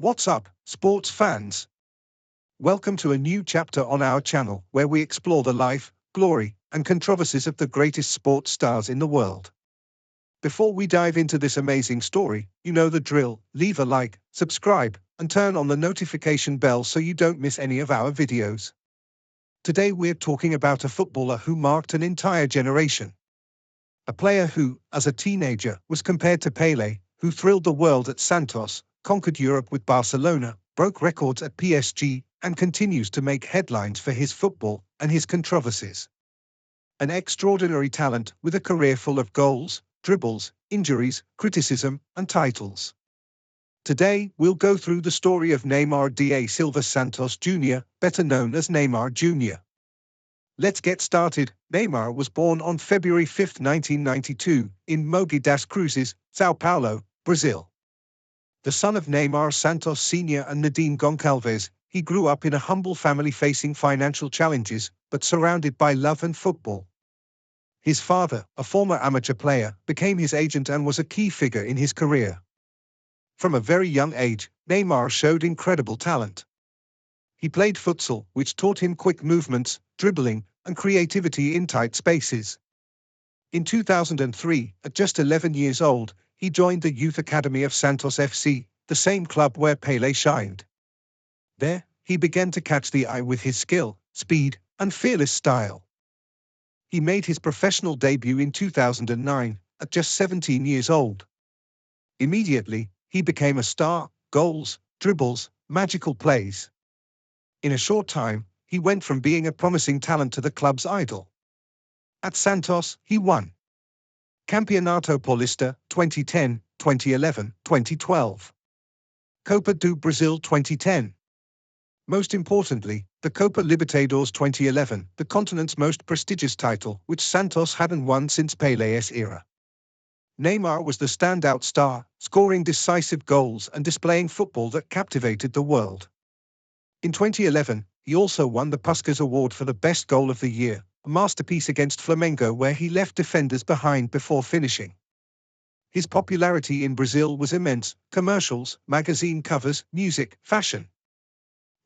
What's up, sports fans? Welcome to a new chapter on our channel where we explore the life, glory, and controversies of the greatest sports stars in the world. Before we dive into this amazing story, you know the drill: leave a like, subscribe, and turn on the notification bell so you don't miss any of our videos. Today we're talking about a footballer who marked an entire generation. A player who, as a teenager, was compared to Pelé, who thrilled the world at Santos, conquered Europe with Barcelona, broke records at PSG, and continues to make headlines for his football and his controversies. An extraordinary talent with a career full of goals, dribbles, injuries, criticism, and titles. Today, we'll go through the story of Neymar da Silva Santos Jr., better known as Neymar Jr. Let's get started. Neymar was born on February 5, 1992, in Mogi das Cruzes, São Paulo, Brazil. The son of Neymar Santos Sr. and Nadine Goncalves, he grew up in a humble family facing financial challenges, but surrounded by love and football. His father, a former amateur player, became his agent and was a key figure in his career. From a very young age, Neymar showed incredible talent. He played futsal, which taught him quick movements, dribbling, and creativity in tight spaces. In 2003, at just 11 years old, he joined the youth academy of Santos FC, the same club where Pelé shined. There, he began to catch the eye with his skill, speed, and fearless style. He made his professional debut in 2009, at just 17 years old. Immediately, he became a star: goals, dribbles, magical plays. In a short time, he went from being a promising talent to the club's idol. At Santos, he won Campeonato Paulista 2010, 2011, 2012. Copa do Brasil 2010. Most importantly, the Copa Libertadores 2011, the continent's most prestigious title, which Santos hadn't won since Pelé's era. Neymar was the standout star, scoring decisive goals and displaying football that captivated the world. In 2011, he also won the Puskás Award for the best goal of the year, a masterpiece against Flamengo where he left defenders behind before finishing. His popularity in Brazil was immense: commercials, magazine covers, music, fashion.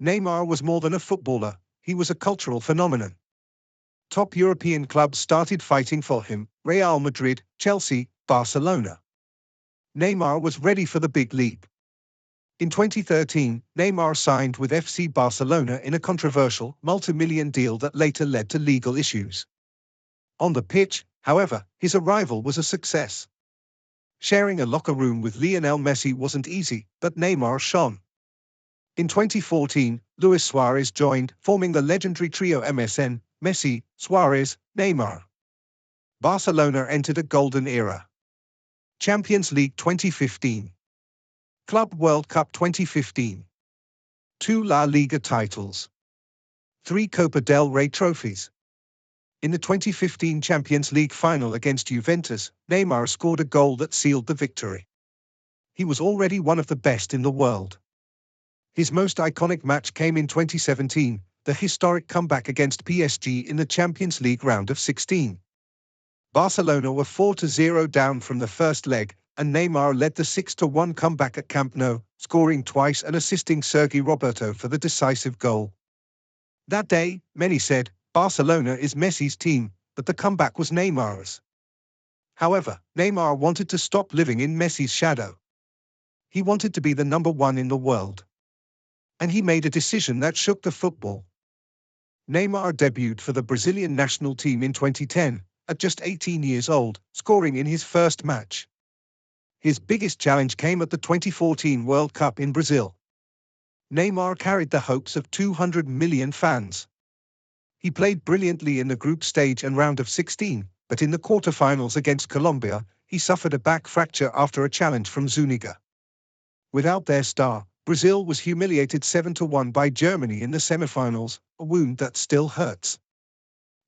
Neymar was more than a footballer, he was a cultural phenomenon. Top European clubs started fighting for him: Real Madrid, Chelsea, Barcelona. Neymar was ready for the big leap. In 2013, Neymar signed with FC Barcelona in a controversial, multi-million deal that later led to legal issues. On the pitch, however, his arrival was a success. Sharing a locker room with Lionel Messi wasn't easy, but Neymar shone. In 2014, Luis Suárez joined, forming the legendary trio MSN, Messi, Suárez, Neymar. Barcelona entered a golden era. Champions League 2015. Club World Cup 2015. 2 La Liga titles. 3 Copa del Rey trophies. In the 2015 Champions League final against Juventus, Neymar scored a goal that sealed the victory. He was already one of the best in the world. His most iconic match came in 2017, the historic comeback against PSG in the Champions League round of 16. Barcelona were 4-0 down from the first leg, and Neymar led the 6-1 comeback at Camp Nou, scoring twice and assisting Sergi Roberto for the decisive goal. That day, many said, Barcelona is Messi's team, but the comeback was Neymar's. However, Neymar wanted to stop living in Messi's shadow. He wanted to be the number one in the world. And he made a decision that shook the football. Neymar debuted for the Brazilian national team in 2010, at just 18 years old, scoring in his first match. His biggest challenge came at the 2014 World Cup in Brazil. Neymar carried the hopes of 200 million fans. He played brilliantly in the group stage and round of 16, but in the quarterfinals against Colombia, he suffered a back fracture after a challenge from Zuniga. Without their star, Brazil was humiliated 7-1 by Germany in the semifinals, a wound that still hurts.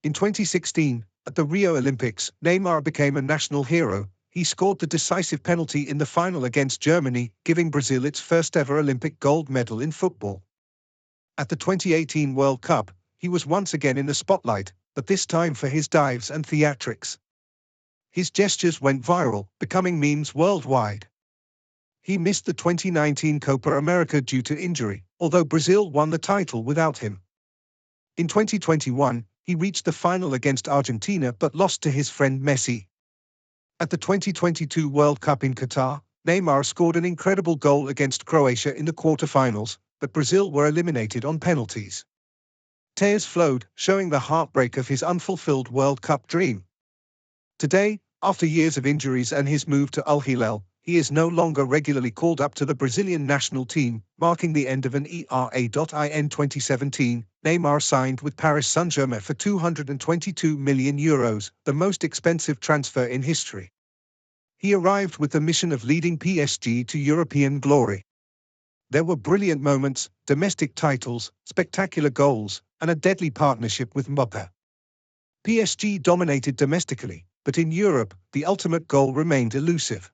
In 2016, at the Rio Olympics, Neymar became a national hero. He scored the decisive penalty in the final against Germany, giving Brazil its first-ever Olympic gold medal in football. At the 2018 World Cup, he was once again in the spotlight, but this time for his dives and theatrics. His gestures went viral, becoming memes worldwide. He missed the 2019 Copa America due to injury, although Brazil won the title without him. In 2021, he reached the final against Argentina but lost to his friend Messi. At the 2022 World Cup in Qatar, Neymar scored an incredible goal against Croatia in the quarter-finals, but Brazil were eliminated on penalties. Tears flowed, showing the heartbreak of his unfulfilled World Cup dream. Today, after years of injuries and his move to Al Hilal, he is no longer regularly called up to the Brazilian national team, marking the end of an era. In 2017, Neymar signed with Paris Saint-Germain for €222 million, the most expensive transfer in history. He arrived with the mission of leading PSG to European glory. There were brilliant moments, domestic titles, spectacular goals, and a deadly partnership with Mbappé. PSG dominated domestically, but in Europe, the ultimate goal remained elusive.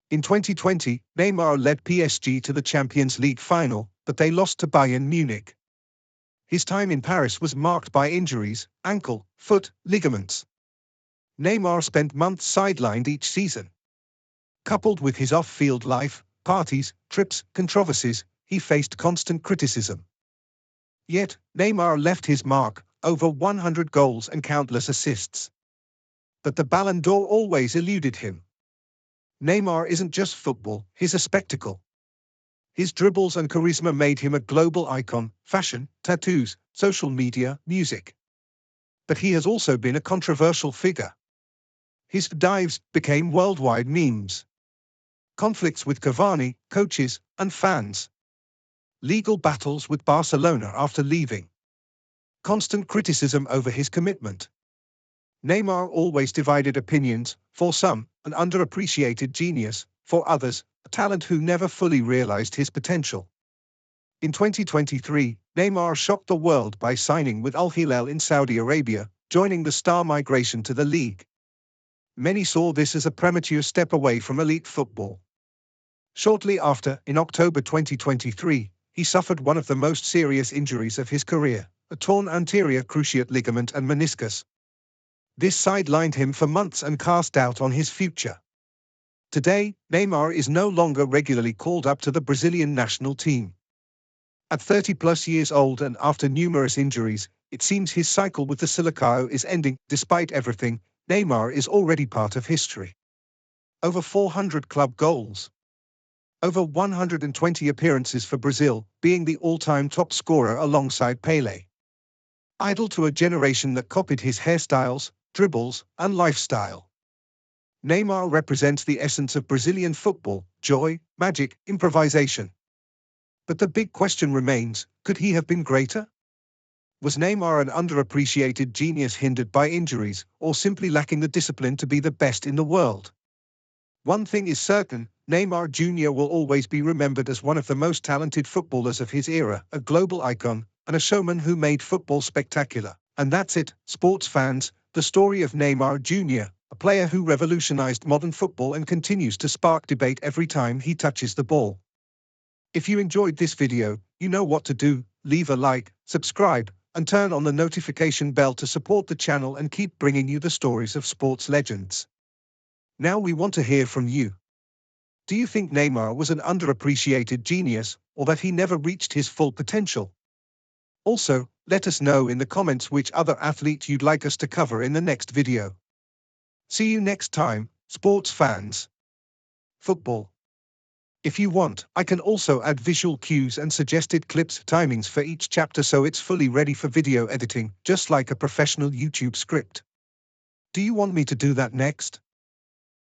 In 2020, Neymar led PSG to the Champions League final, but they lost to Bayern Munich. His time in Paris was marked by injuries, ankle, foot, ligaments. Neymar spent months sidelined each season. Coupled with his off-field life, parties, trips, controversies, he faced constant criticism. Yet, Neymar left his mark, over 100 goals and countless assists. But the Ballon d'Or always eluded him. Neymar isn't just football, he's a spectacle. His dribbles and charisma made him a global icon: fashion, tattoos, social media, music. But he has also been a controversial figure. His dives became worldwide memes. Conflicts with Cavani, coaches, and fans. Legal battles with Barcelona after leaving. Constant criticism over his commitment. Neymar always divided opinions: for some, an underappreciated genius; for others, a talent who never fully realized his potential. In 2023, Neymar shocked the world by signing with Al Hilal in Saudi Arabia, joining the star migration to the league. Many saw this as a premature step away from elite football. Shortly after, in October 2023, he suffered one of the most serious injuries of his career: a torn anterior cruciate ligament and meniscus. This sidelined him for months and cast doubt on his future. Today, Neymar is no longer regularly called up to the Brazilian national team. At 30+ years old and after numerous injuries, it seems his cycle with the Selecao is ending. Despite everything, Neymar is already part of history. Over 400 club goals. Over 120 appearances for Brazil, being the all-time top scorer alongside Pelé. Idol to a generation that copied his hairstyles, dribbles, and lifestyle. Neymar represents the essence of Brazilian football: joy, magic, improvisation. But the big question remains: could he have been greater? Was Neymar an underappreciated genius hindered by injuries, or simply lacking the discipline to be the best in the world? One thing is certain: Neymar Jr. will always be remembered as one of the most talented footballers of his era, a global icon, and a showman who made football spectacular. And that's it, sports fans, the story of Neymar Jr., a player who revolutionized modern football and continues to spark debate every time he touches the ball. If you enjoyed this video, you know what to do: leave a like, subscribe, and turn on the notification bell to support the channel and keep bringing you the stories of sports legends. Now we want to hear from you. Do you think Neymar was an underappreciated genius, or that he never reached his full potential? Also, let us know in the comments which other athlete you'd like us to cover in the next video. See you next time, sports fans. Football. If you want, I can also add visual cues and suggested clips, timings for each chapter, so it's fully ready for video editing, just like a professional YouTube script. Do you want me to do that next?